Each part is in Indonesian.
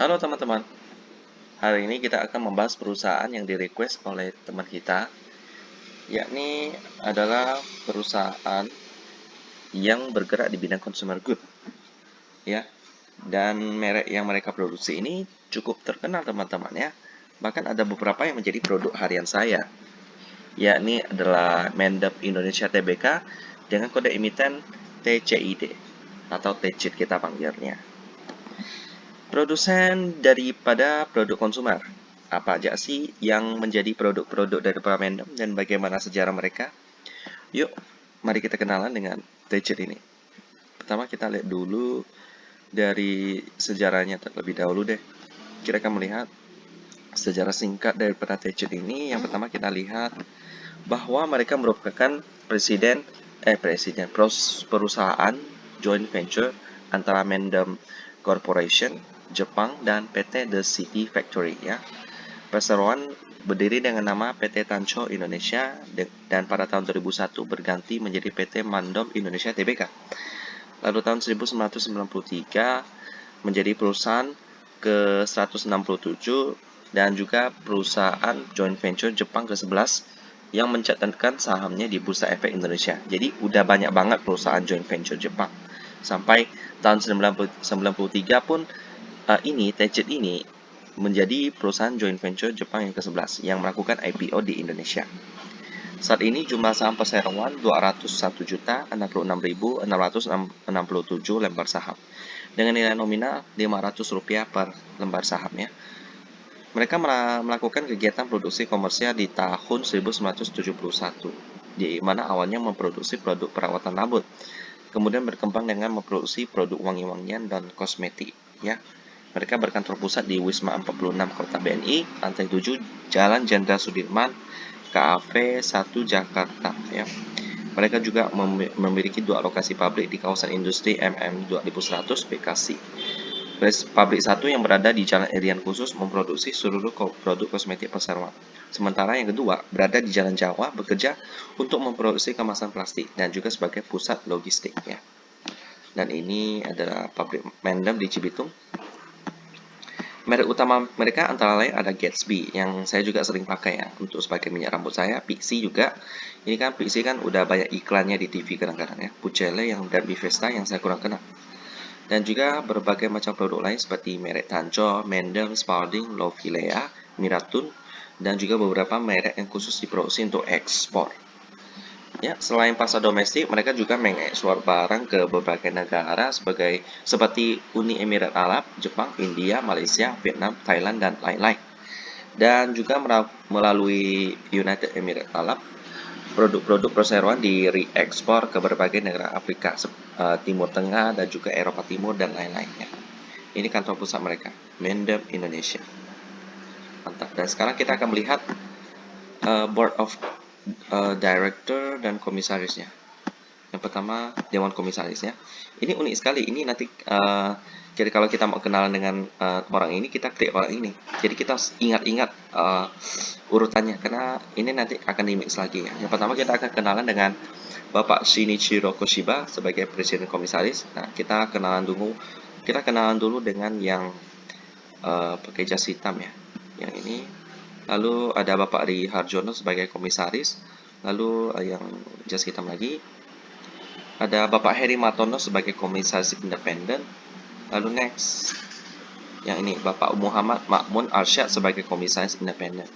Halo teman-teman, hari ini kita akan membahas perusahaan yang di-request oleh teman kita, yakni adalah perusahaan yang bergerak di bidang consumer good, ya. Dan merek yang mereka produksi ini cukup terkenal teman-teman ya. Bahkan ada beberapa yang menjadi produk harian saya, yakni adalah Mendep Indonesia Tbk dengan kode emiten TCID atau TCID kita panggilnya. Produsen daripada produk konsumer. Apa aja sih yang menjadi produk-produk dari Pramendem dan bagaimana sejarah mereka? Yuk, mari kita kenalan dengan Tecet ini. Pertama kita lihat dulu dari sejarahnya terlebih dahulu deh. Kita akan melihat sejarah singkat daripada Tecet ini. Yang pertama kita lihat bahwa mereka merupakan perusahaan joint venture antara Mendem Corporation Jepang dan PT The City Factory ya. Perseroan berdiri dengan nama PT Tancho Indonesia dan pada tahun 2001 berganti menjadi PT Mandom Indonesia Tbk. Lalu tahun 1993 menjadi perusahaan ke-167 dan juga perusahaan joint venture Jepang ke-11 yang mencatatkan sahamnya di Bursa Efek Indonesia. Jadi udah banyak banget perusahaan joint venture Jepang. Sampai tahun 1993 pun Tecet ini menjadi perusahaan joint venture Jepang yang ke-11 yang melakukan IPO di Indonesia. Saat ini jumlah saham perseroan 201.066.667 lembar saham dengan nilai nominal Rp500 per lembar saham ya. Mereka melakukan kegiatan produksi komersial di tahun 1971, di mana awalnya memproduksi produk perawatan rambut, kemudian berkembang dengan memproduksi produk wangi-wangian dan kosmetik ya. Mereka berkantor pusat di Wisma 46 Kota BNI, lantai 7, Jalan Jenderal Sudirman, KAV 1 Jakarta ya. Mereka juga memiliki 2 lokasi pabrik di kawasan industri MM 2100 Bekasi. Pabrik 1 yang berada di Jalan Irian khusus memproduksi seluruh produk kosmetik perseroan. Sementara yang kedua berada di Jalan Jawa bekerja untuk memproduksi kemasan plastik dan juga sebagai pusat logistik ya. Dan ini adalah pabrik Mendem di Cibitung. Merek utama mereka antara lain ada Gatsby yang saya juga sering pakai ya untuk sebagai minyak rambut saya, Pixi juga. Ini kan Pixi kan udah banyak iklannya di TV kadang-kadang ya. Pucelle yang dan Bivesta yang saya kurang kenal. Dan juga berbagai macam produk lain seperti merek Tancho, Mendem, Spalding, Lovilea, Miratun, dan juga beberapa merek yang khusus diproduksi untuk ekspor. Ya, selain pasar domestik, mereka juga mengekspor barang ke berbagai negara seperti Uni Emirat Arab, Jepang, India, Malaysia, Vietnam, Thailand, dan lain-lain. Dan juga melalui United Emirat Arab, produk-produk perseroan diekspor ke berbagai negara Afrika, Timur Tengah, dan juga Eropa Timur, dan lain-lainnya. Ini kantor pusat mereka, Mendem Indonesia. Mantap. Dan sekarang kita akan melihat Board of Director dan komisarisnya. Yang pertama Dewan Komisaris ya. Ini unik sekali. Ini nanti jadi kalau kita mau kenalan dengan orang ini, kita klik orang ini. Jadi kita ingat-ingat urutannya karena ini nanti akan di-mix lagi ya. Yang pertama kita akan kenalan dengan Bapak Shinichiro Koshiba sebagai Presiden Komisaris. Nah, kita kenalan dulu dengan yang pakai jas hitam ya. Yang ini. Lalu ada Bapak Ri Harjono sebagai komisaris. Lalu yang jas hitam lagi ada Bapak Heri Matono sebagai komisaris independen. Lalu next yang ini Bapak Muhammad Makmun Arsyad sebagai komisaris independen.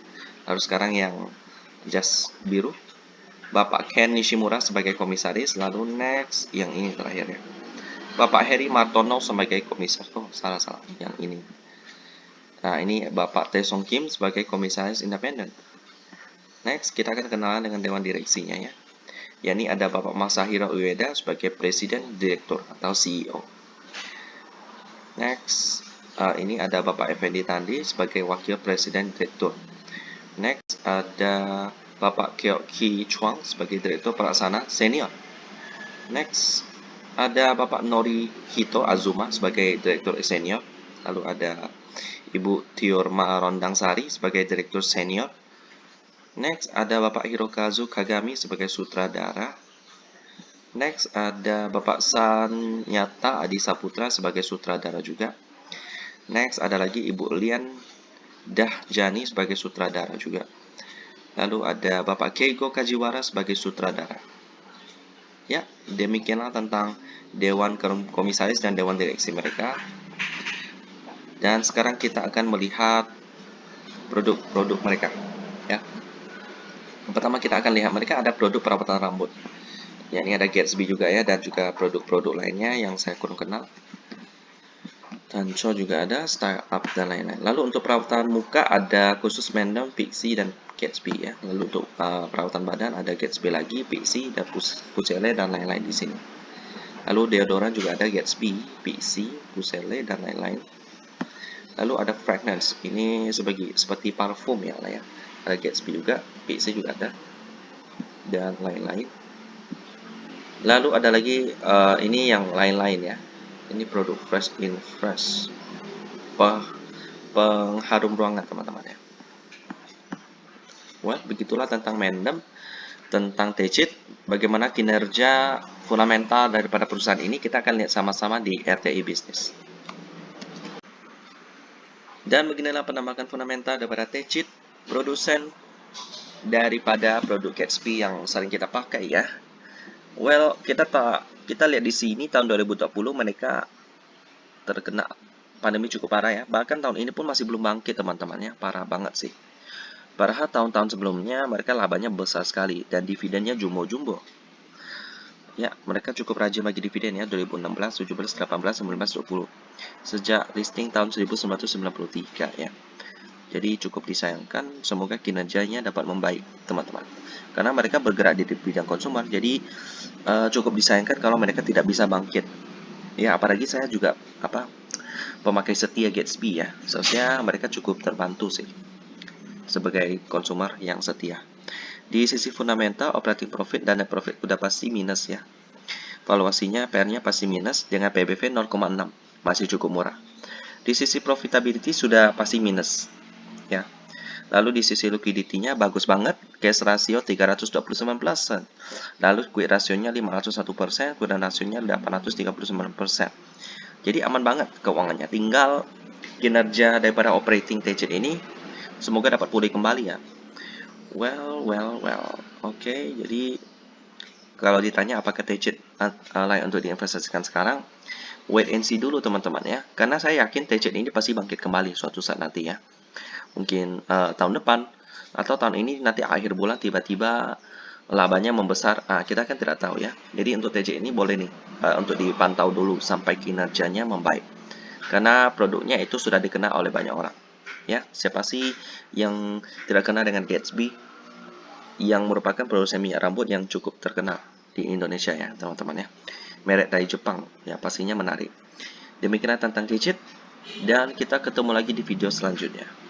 Lalu sekarang yang jas biru Bapak Ken Nishimura sebagai komisaris. Lalu next yang ini terakhir ya Bapak Heri Martono sebagai komisaris. Oh salah yang ini. Nah ini Bapak Tae Song Kim sebagai komisaris independen. Next kita akan kenalan dengan dewan direksinya ya. Yakni ada Bapak Masahiro Ueda sebagai Presiden Direktur atau CEO. Next, ini ada Bapak Effendi Tandi sebagai Wakil Presiden Direktur. Next, ada Bapak Kyoki Chuang sebagai Direktur Pelaksana Senior. Next, ada Bapak Norihito Azuma sebagai Direktur Senior. Lalu ada Ibu Tiorma Rondangsari sebagai Direktur Senior. Next, ada Bapak Hirokazu Kagami sebagai sutradara. Next, ada Bapak Sanyata Adi Saputra sebagai sutradara juga. Next ada lagi Ibu Lian Dahjani sebagai sutradara juga. Lalu ada Bapak Keigo Kajiwara sebagai sutradara. Ya, demikianlah tentang Dewan Komisaris dan Dewan Direksi mereka. Dan sekarang kita akan melihat produk-produk mereka. Ya, yang pertama kita akan lihat mereka ada produk perawatan rambut. Ya, ini ada Gatsby juga ya, dan juga produk-produk lainnya yang saya kurang kenal. Tancho juga ada, Startup dan lain-lain. Lalu untuk perawatan muka ada khusus Mendem, Pixi dan Gatsby ya. Lalu untuk perawatan badan ada Gatsby lagi, Pixi dan Pucelle dan lain-lain di sini. Lalu deodoran juga ada Gatsby, Pixi, Pucelle dan lain-lain. Lalu ada fragrance, ini seperti parfum ya lah ya. Ada Gatsby juga, Pixi juga ada dan lain-lain. Lalu ada lagi ini yang lain-lain ya. Ini produk Fresh in Fresh, pengharum ruangan teman-teman ya. Well, begitulah tentang Mendem, tentang Tejit, bagaimana kinerja fundamental daripada perusahaan ini kita akan lihat sama-sama di RTI Bisnis. Dan beginilah penambahan fundamental daripada Tejit, produsen daripada produk Gatsby yang sering kita pakai ya. Well, kita lihat di sini tahun 2020 mereka terkena pandemi cukup parah ya. Bahkan tahun ini pun masih belum bangkit teman-teman ya. Parah banget sih. Padahal tahun-tahun sebelumnya mereka labanya besar sekali dan dividennya jumbo-jumbo. Ya, mereka cukup rajin bagi dividen ya 2016, 17, 18, 19, 20. Sejak listing tahun 1993 ya. Jadi cukup disayangkan, semoga kinerjanya dapat membaik, teman-teman. Karena mereka bergerak di bidang konsumer, jadi cukup disayangkan kalau mereka tidak bisa bangkit. Ya, apalagi saya juga pemakai setia Gatsby ya. Seharusnya mereka cukup terbantu sih sebagai konsumer yang setia. Di sisi fundamental, operating profit dan net profit udah pasti minus ya. Valuasinya PR-nya pasti minus dengan PBV 0,6, masih cukup murah. Di sisi profitability sudah pasti minus ya. Lalu di sisi liquidity-nya bagus banget, cash ratio 329%. Lalu quick ratio-nya 501%, current ratio-nya 839%. Jadi aman banget keuangannya. Tinggal kinerja daripada operating Tejit ini semoga dapat pulih kembali ya. Well. Oke, jadi kalau ditanya apakah Tejit layak untuk diinvestasikan sekarang, wait and see dulu teman-teman ya. Karena saya yakin Tejit ini pasti bangkit kembali suatu saat nanti ya. Mungkin tahun depan atau tahun ini nanti akhir bulan tiba-tiba labanya membesar. Kita kan tidak tahu ya. Jadi untuk TJ ini boleh nih untuk dipantau dulu sampai kinerjanya membaik. Karena produknya itu sudah dikenal oleh banyak orang. Ya, siapa sih yang tidak kenal dengan Gatsby yang merupakan produsen minyak rambut yang cukup terkenal di Indonesia ya, teman-teman ya. Merek dari Jepang, ya pastinya menarik. Demikianlah tentang Gadget dan kita ketemu lagi di video selanjutnya.